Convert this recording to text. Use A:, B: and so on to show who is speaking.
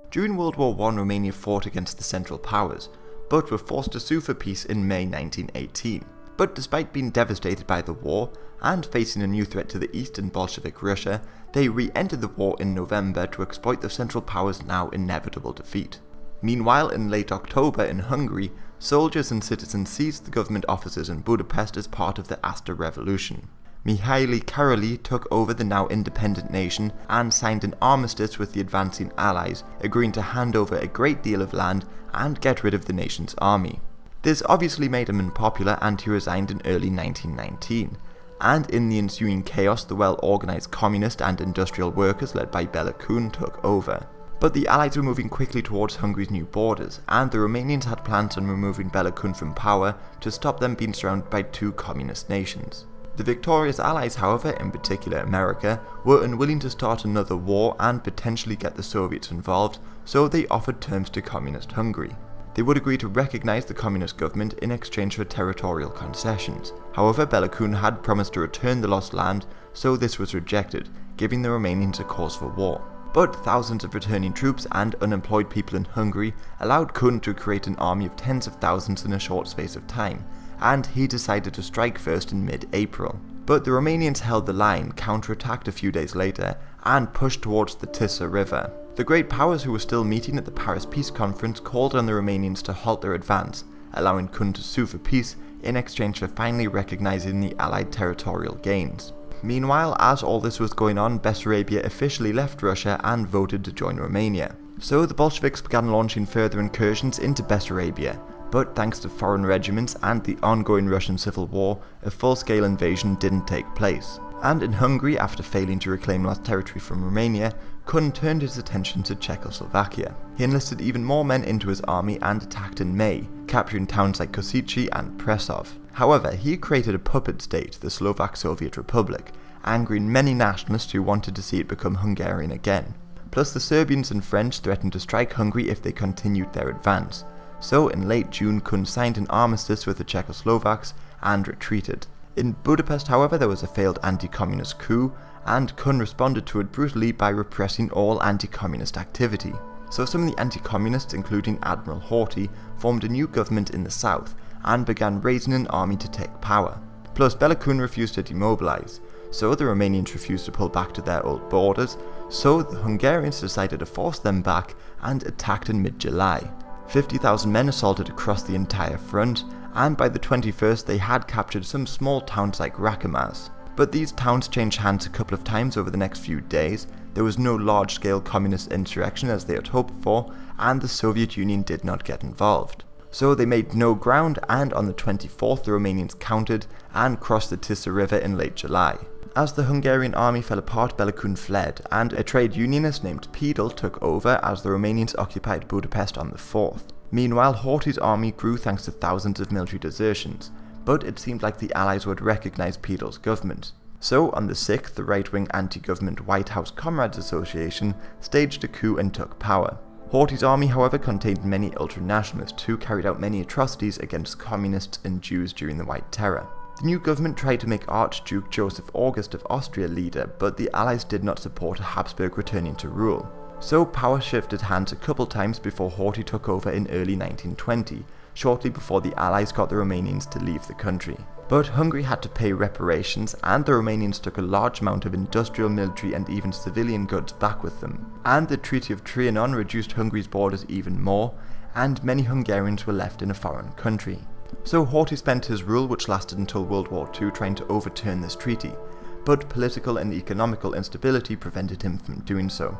A: During World War I, Romania fought against the Central Powers, but were forced to sue for peace in May 1918. But despite being devastated by the war, and facing a new threat to the east in Bolshevik Russia, they re-entered the war in November to exploit the Central Powers' now inevitable defeat. Meanwhile, in late October in Hungary, soldiers and citizens seized the government offices in Budapest as part of the Aster Revolution. Mihaly Károlyi took over the now independent nation and signed an armistice with the advancing Allies, agreeing to hand over a great deal of land and get rid of the nation's army. This obviously made him unpopular and he resigned in early 1919. And in the ensuing chaos, the well-organised communist and industrial workers led by Bela Kun took over. But the Allies were moving quickly towards Hungary's new borders, and the Romanians had plans on removing Bela Kun from power to stop them being surrounded by two communist nations. The victorious Allies, however, in particular America, were unwilling to start another war and potentially get the Soviets involved, so they offered terms to communist Hungary. They would agree to recognise the communist government in exchange for territorial concessions. However, Bela Kun had promised to return the lost land, so this was rejected, giving the Romanians a cause for war. But thousands of returning troops and unemployed people in Hungary allowed Kun to create an army of tens of thousands in a short space of time, and he decided to strike first in mid-April. But the Romanians held the line, counterattacked a few days later, and pushed towards the Tisza River. The great powers who were still meeting at the Paris Peace Conference called on the Romanians to halt their advance, allowing Kun to sue for peace in exchange for finally recognising the Allied territorial gains. Meanwhile, as all this was going on, Bessarabia officially left Russia and voted to join Romania. So the Bolsheviks began launching further incursions into Bessarabia, but thanks to foreign regiments and the ongoing Russian Civil War, a full-scale invasion didn't take place. And in Hungary, after failing to reclaim lost territory from Romania, Kun turned his attention to Czechoslovakia. He enlisted even more men into his army and attacked in May, capturing towns like Kosice and Prešov. However, he created a puppet state, the Slovak Soviet Republic, angering many nationalists who wanted to see it become Hungarian again. Plus, the Serbians and French threatened to strike Hungary if they continued their advance. So in late June, Kun signed an armistice with the Czechoslovaks and retreated. In Budapest, however, there was a failed anti-communist coup, and Kun responded to it brutally by repressing all anti-communist activity. So some of the anti-communists, including Admiral Horthy, formed a new government in the south, and began raising an army to take power. Plus, Bela Kun refused to demobilise, so the Romanians refused to pull back to their old borders, so the Hungarians decided to force them back and attacked in mid-July. 50,000 men assaulted across the entire front, and by the 21st they had captured some small towns like Rakomaz. But these towns changed hands a couple of times over the next few days. There was no large-scale communist insurrection as they had hoped for, and the Soviet Union did not get involved. So they made no ground, and on the 24th the Romanians countered and crossed the Tisza River in late July. As the Hungarian army fell apart, Bela Kun fled, and a trade unionist named Pédel took over as the Romanians occupied Budapest on the 4th. Meanwhile, Horthy's army grew thanks to thousands of military desertions, but it seemed like the Allies would recognise Pédel's government. So on the 6th, the right-wing anti-government White House Comrades Association staged a coup and took power. Horthy's army, however, contained many ultranationalists who carried out many atrocities against communists and Jews during the White Terror. The new government tried to make Archduke Joseph August of Austria leader, but the Allies did not support a Habsburg returning to rule. So power shifted hands a couple times before Horthy took over in early 1920, shortly before the Allies got the Romanians to leave the country. But Hungary had to pay reparations, and the Romanians took a large amount of industrial, military and even civilian goods back with them. And the Treaty of Trianon reduced Hungary's borders even more, and many Hungarians were left in a foreign country. So Horthy spent his rule, which lasted until World War II, trying to overturn this treaty, but political and economical instability prevented him from doing so.